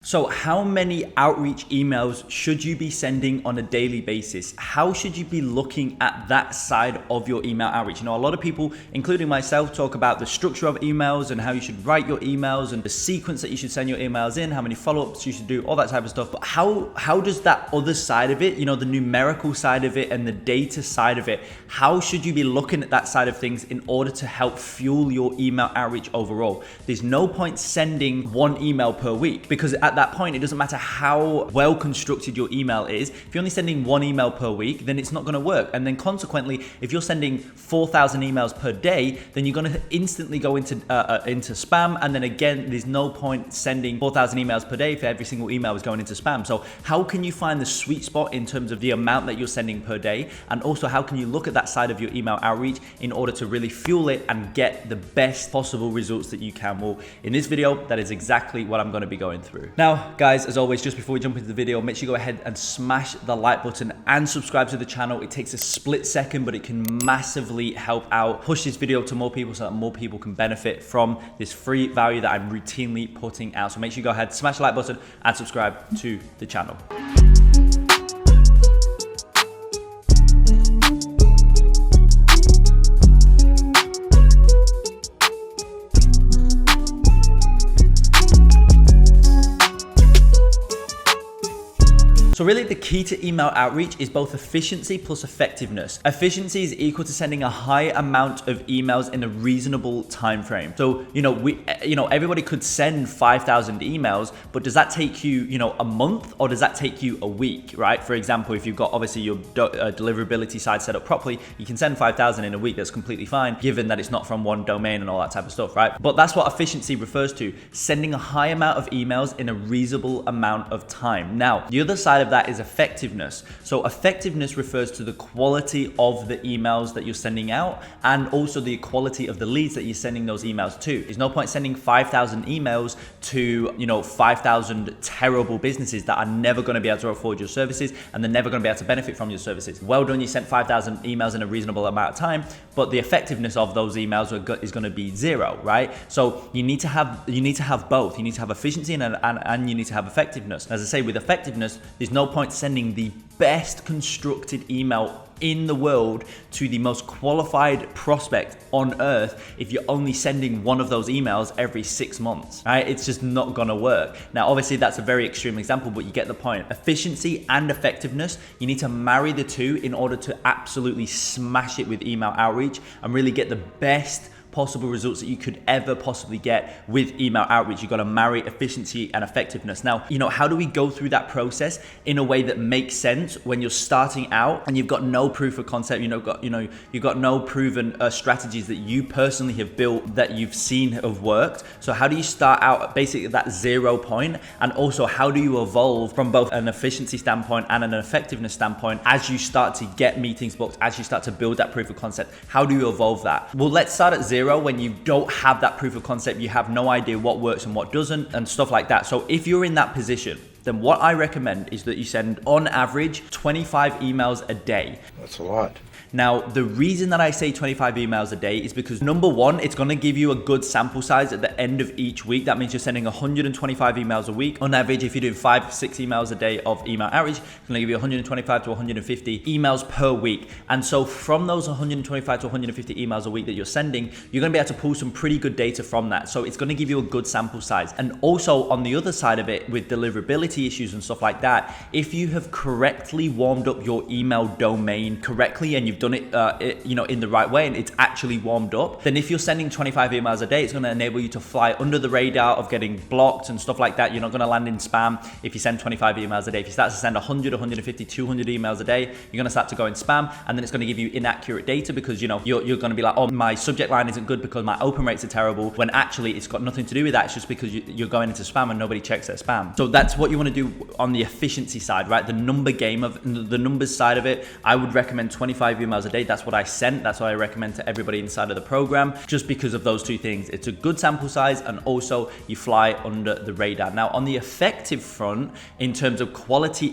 So how many outreach emails should you be sending on a daily basis? How should you be looking at that side of your email outreach? You know, a lot of people, including myself, talk about the structure of emails and how you should write your emails and the sequence that you should send your emails in, how many follow-ups you should do, all that type of stuff. But how does that other side of it, you know, the numerical side of it and the data side of it, how should you be looking at that side of things in order to help fuel your email outreach overall? There's no point sending one email per week, because at that point, it doesn't matter how well constructed your email is. If you're only sending one email per week, then it's not going to work. And then consequently, if you're sending 4,000 emails per day, then you're going to instantly go into spam. And then again, there's no point sending 4,000 emails per day if every single email is going into spam. So how can you find the sweet spot in terms of the amount that you're sending per day? And also, how can you look at that side of your email outreach in order to really fuel it and get the best possible results that you can? Well, in this video, that is exactly what I'm going to be going through. Now, guys, as always, just before we jump into the video, make sure you go ahead and smash the like button and subscribe to the channel. It takes a split second, but it can massively help out, push this video to more people so that more people can benefit from this free value that I'm routinely putting out. So make sure you go ahead, smash the like button and subscribe to the channel. So really the key to email outreach is both efficiency plus effectiveness. Efficiency is equal to sending a high amount of emails in a reasonable time frame. So, everybody could send 5,000 emails, but does that take you, a month, or does that take you a week, right? For example, if you've got obviously your deliverability side set up properly, you can send 5,000 in a week. That's completely fine, given that it's not from one domain and all that type of stuff, right? But that's what efficiency refers to, sending a high amount of emails in a reasonable amount of time. Now, the other side of that is effectiveness. So effectiveness refers to the quality of the emails that you're sending out and also the quality of the leads that you're sending those emails to. There's no point sending 5,000 emails to, 5,000 terrible businesses that are never going to be able to afford your services and they're never going to be able to benefit from your services. Well done, you sent 5,000 emails in a reasonable amount of time, but the effectiveness of those emails is going to be zero, right? So you need to have both. You need to have efficiency and you need to have effectiveness. As I say, with effectiveness, there's no point sending the best constructed email in the world to the most qualified prospect on earth if you're only sending one of those emails every 6 months, right? It's just not gonna work. Now, obviously that's a very extreme example, but you get the point. Efficiency and effectiveness, you need to marry the two in order to absolutely smash it with email outreach and really get the best possible results that you could ever possibly get with email outreach. You've got to marry efficiency and effectiveness. Now, how do we go through that process in a way that makes sense when you're starting out and you've got no proof of concept, you've got no proven strategies that you personally have built that you've seen have worked. So how do you start out at basically that 0 point? And also, how do you evolve from both an efficiency standpoint and an effectiveness standpoint as you start to get meetings booked, as you start to build that proof of concept? How do you evolve that? Well, let's start at 0 when you don't have that proof of concept, you have no idea what works and what doesn't and stuff like that. So if you're in that position, then what I recommend is that you send on average 25 emails a day. That's a lot. Now, the reason that I say 25 emails a day is because number one, it's going to give you a good sample size at the end of each week. That means you're sending 125 emails a week. On average, if you're doing 5-6 emails a day of email outreach, it's going to give you 125 to 150 emails per week. And so from those 125 to 150 emails a week that you're sending, you're going to be able to pull some pretty good data from that. So it's going to give you a good sample size. And also on the other side of it, with deliverability issues and stuff like that, if you have correctly warmed up your email domain correctly and you've done it, in the right way and it's actually warmed up, then if you're sending 25 emails a day, it's going to enable you to fly under the radar of getting blocked and stuff like that. You're not going to land in spam if you send 25 emails a day. If you start to send 100, 150, 200 emails a day, you're going to start to go in spam, and then it's going to give you inaccurate data because you're going to be like, oh, my subject line isn't good because my open rates are terrible, when actually it's got nothing to do with that. It's just because you're going into spam and nobody checks their spam. So that's what you want to do on the efficiency side, right? The number game of the numbers side of it. I would recommend 25 emails a day. That's what I sent. That's what I recommend to everybody inside of the program, just because of those two things. It's a good sample size, and also you fly under the radar. Now, on the effective front, in terms of quality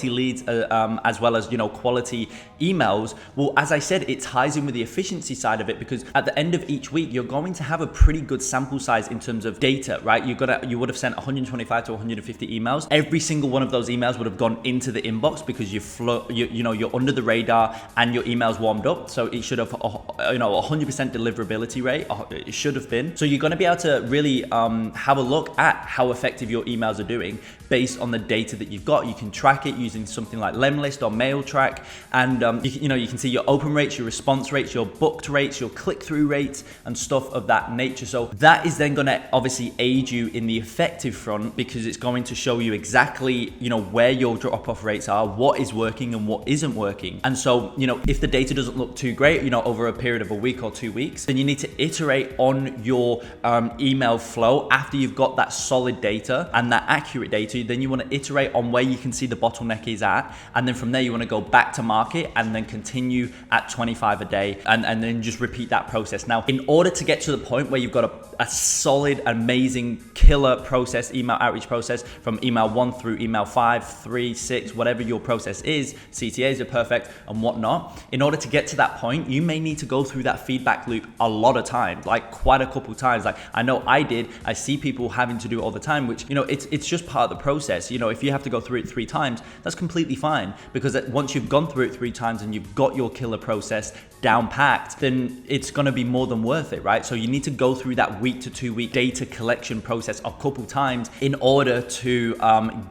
leads, as well as, quality emails, well, as I said, it ties in with the efficiency side of it, because at the end of each week, you're going to have a pretty good sample size in terms of data, right? You would have sent 125 to 150 emails. Every single one of those emails would have gone into the inbox because you're under the radar and your emails warmed up. So it should have, 100% deliverability rate. It should have been. So you're going to be able to really have a look at how effective your emails are doing based on the data that you've got. You can track it using something like Lemlist or MailTrack, and you can see your open rates, your response rates, your booked rates, your click-through rates, and stuff of that nature. So that is then going to obviously aid you in the effective front, because it's going to show you exactly where your drop-off rates are, what is working and what isn't working. And so if the data doesn't look too great over a period of a week or 2 weeks, then you need to iterate on your email flow after you've got that solid data and that accurate data. Then you want to iterate on where you can see the bottleneck is at, and then from there you want to go back to market and then continue at 25 a day, and then just repeat that process. Now, in order to get to the point where you've got a solid, amazing, killer process, email outreach process, from email 1 through email 5, 3, 6, whatever your process is, CTAs are perfect and whatnot. In order to get to that point, you may need to go through that feedback loop a lot of times, like quite a couple times. Like I know I see people having to do it all the time, which it's just part of the process. If you have to go through it 3 times, that's completely fine, because once you've gone through it 3 times and you've got your killer process down packed, then it's going to be more than worth it, right? So you need to go through that week to 2 week data collection process a couple times in order to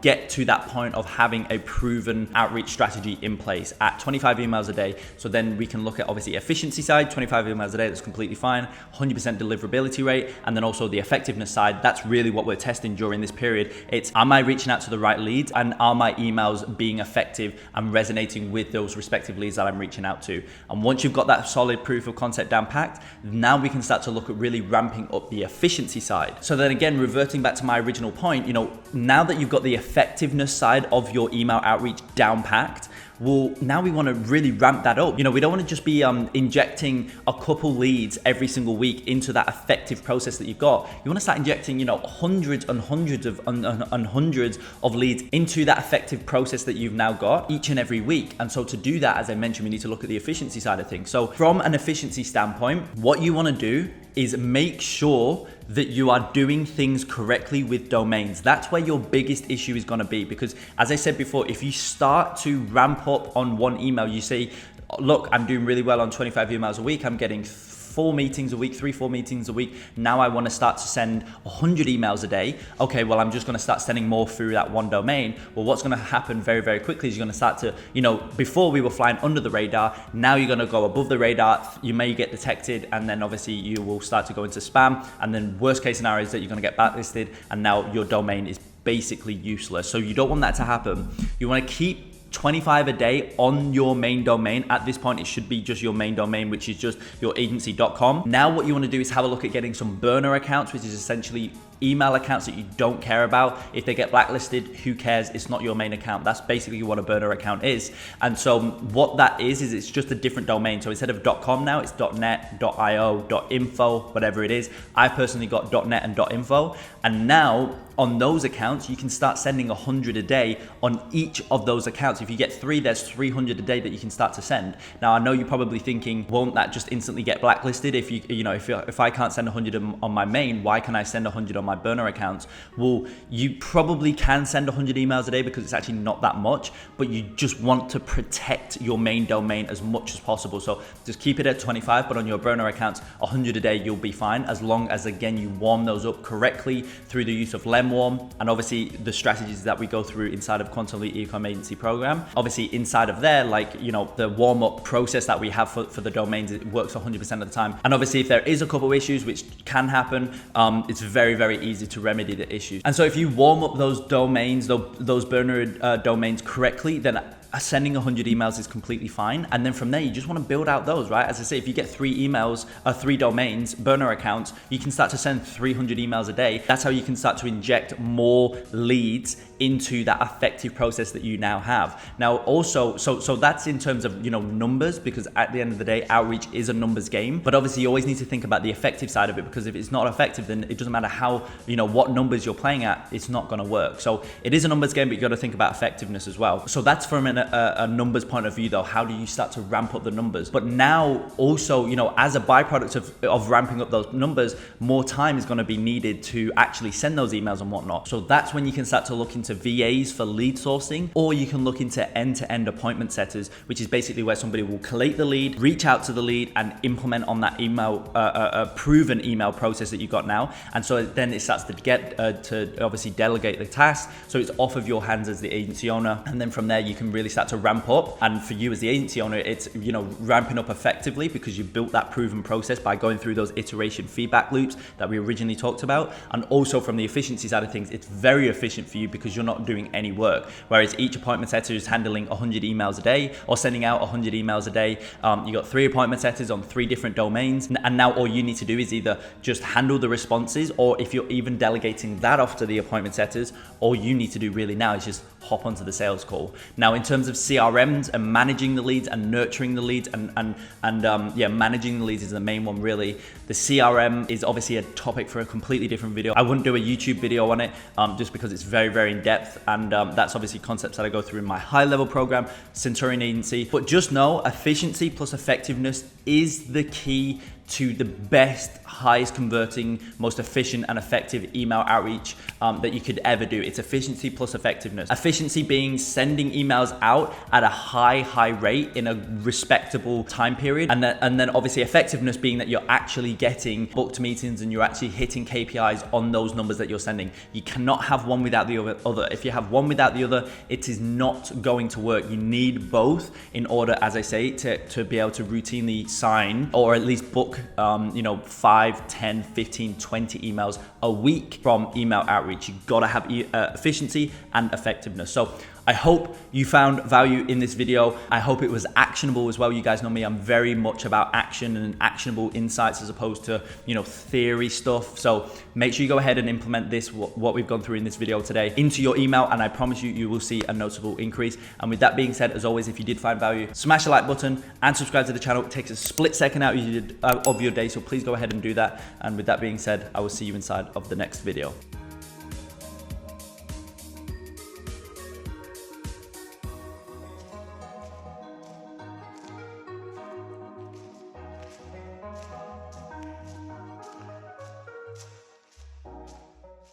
get to that point of having a proven outreach strategy in place at 25 emails a day. So then we can look at obviously efficiency side, 25 emails a day, that's completely fine, 100% deliverability rate, and then also the effectiveness side. That's really what we're testing during this period. It's, am I reaching out to the right leads, and are my emails being effective and resonating with those respective leads that I'm reaching out to? And once you've got that solid proof of concept down packed, now we can start to look at really ramping up the efficiency side. So then again, reverting back to my original point, now that you've got the effectiveness side of your email outreach down packed, well, now we want to really ramp that up. We don't want to just be injecting a couple leads every single week into that effective process that you've got. You want to start injecting, hundreds and hundreds of leads into that effective process that you've now got each and every week. And so to do that, as I mentioned, we need to look at the efficiency side of things. So from an efficiency standpoint, what you want to do is make sure that you are doing things correctly with domains. That's where your biggest issue is going to be, because as I said before, if you start to ramp up on one email, you say, look, I'm doing really well on 25 emails a week, I'm getting 4 meetings a week, 3-4 meetings a week. Now I want to start to send 100 emails a day. Okay, well, I'm just going to start sending more through that one domain. Well, what's going to happen very, very quickly is you're going to start to, before we were flying under the radar, now you're going to go above the radar. You may get detected, and then obviously you will start to go into spam. And then worst case scenario is that you're going to get blacklisted, and now your domain is basically useless. So you don't want that to happen. You want to keep 25 a day on your main domain. At this point, it should be just your main domain, which is just your agency.com. Now what you want to do is have a look at getting some burner accounts, which is essentially email accounts that you don't care about. If they get blacklisted, who cares? It's not your main account. That's basically what a burner account is. And so what that is it's just a different domain. So instead of .com now, it's .net, .io, .info, whatever it is. I personally got .net and .info. And now on those accounts, you can start sending 100 a day on each of those accounts. If you get 3, there's 300 a day that you can start to send. Now, I know you're probably thinking, won't that just instantly get blacklisted? If I can't send 100 on my main, why can I send 100 on my burner accounts? Well, you probably can send 100 emails a day because it's actually not that much, but you just want to protect your main domain as much as possible. So just keep it at 25, but on your burner accounts, 100 a day, you'll be fine, as long as, again, you warm those up correctly through the use of LemWarm, and obviously the strategies that we go through inside of Quantum Elite Ecom Agency program. Obviously inside of there, the warm up process that we have for the domains, it works 100% of the time. And obviously if there is a couple of issues, which can happen, it's very, very easy to remedy the issues. And so if you warm up those domains, those burner domains correctly, then sending 100 emails is completely fine. And then from there, you just want to build out those, right? As I say, if you get 3 emails, 3 domains, burner accounts, you can start to send 300 emails a day. That's how you can start to inject more leads into that effective process that you now have. Now, also, so that's in terms of, numbers, because at the end of the day, outreach is a numbers game. But obviously, you always need to think about the effective side of it, because if it's not effective, then it doesn't matter how, what numbers you're playing at, it's not going to work. So it is a numbers game, but you got to think about effectiveness as well. So that's from a numbers point of view, though. How do you start to ramp up the numbers? But now also, as a byproduct of ramping up those numbers, more time is going to be needed to actually send those emails and whatnot. So that's when you can start to look into VAs for lead sourcing, or you can look into end-to-end appointment setters, which is basically where somebody will collate the lead, reach out to the lead, and implement on that email, a proven email process that you got now. And so then it starts to get to obviously delegate the task. So it's off of your hands as the agency owner. And then from there, you can really start to ramp up. And for you as the agency owner, it's, ramping up effectively because you built that proven process by going through those iteration feedback loops that we originally talked about. And also from the efficiency side of things, it's very efficient for you because you're not doing any work. Whereas each appointment setter is handling 100 emails a day or sending out 100 emails a day. You got 3 appointment setters on 3 different domains. And now all you need to do is either just handle the responses, or if you're even delegating that off to the appointment setters, all you need to do really now is just hop onto the sales call. Now, in terms of CRMs and managing the leads and nurturing the leads and managing the leads is the main one really. The CRM is obviously a topic for a completely different video. I wouldn't do a YouTube video on it just because it's very, very in depth. And that's obviously concepts that I go through in my high level program, Centurion Agency. But just know efficiency plus effectiveness is the key to the best, highest converting, most efficient and effective email outreach that you could ever do. It's efficiency plus effectiveness. Efficiency being sending emails out at a high rate in a respectable time period. And then obviously effectiveness being that you're actually getting booked meetings and you're actually hitting KPIs on those numbers that you're sending. You cannot have one without the other. If you have one without the other, it is not going to work. You need both in order, as I say, to be able to routinely sign or at least book 5, 10, 15, 20 emails a week from email outreach. You gotta have efficiency and effectiveness. So I hope you found value in this video. I hope it was actionable as well. You guys know me, I'm very much about action and actionable insights as opposed to, theory stuff. So make sure you go ahead and implement this, what we've gone through in this video today, into your email, and I promise you, you will see a noticeable increase. And with that being said, as always, if you did find value, smash the like button and subscribe to the channel. It takes a split second out of your day, so please go ahead and do that. And with that being said, I will see you inside of the next video.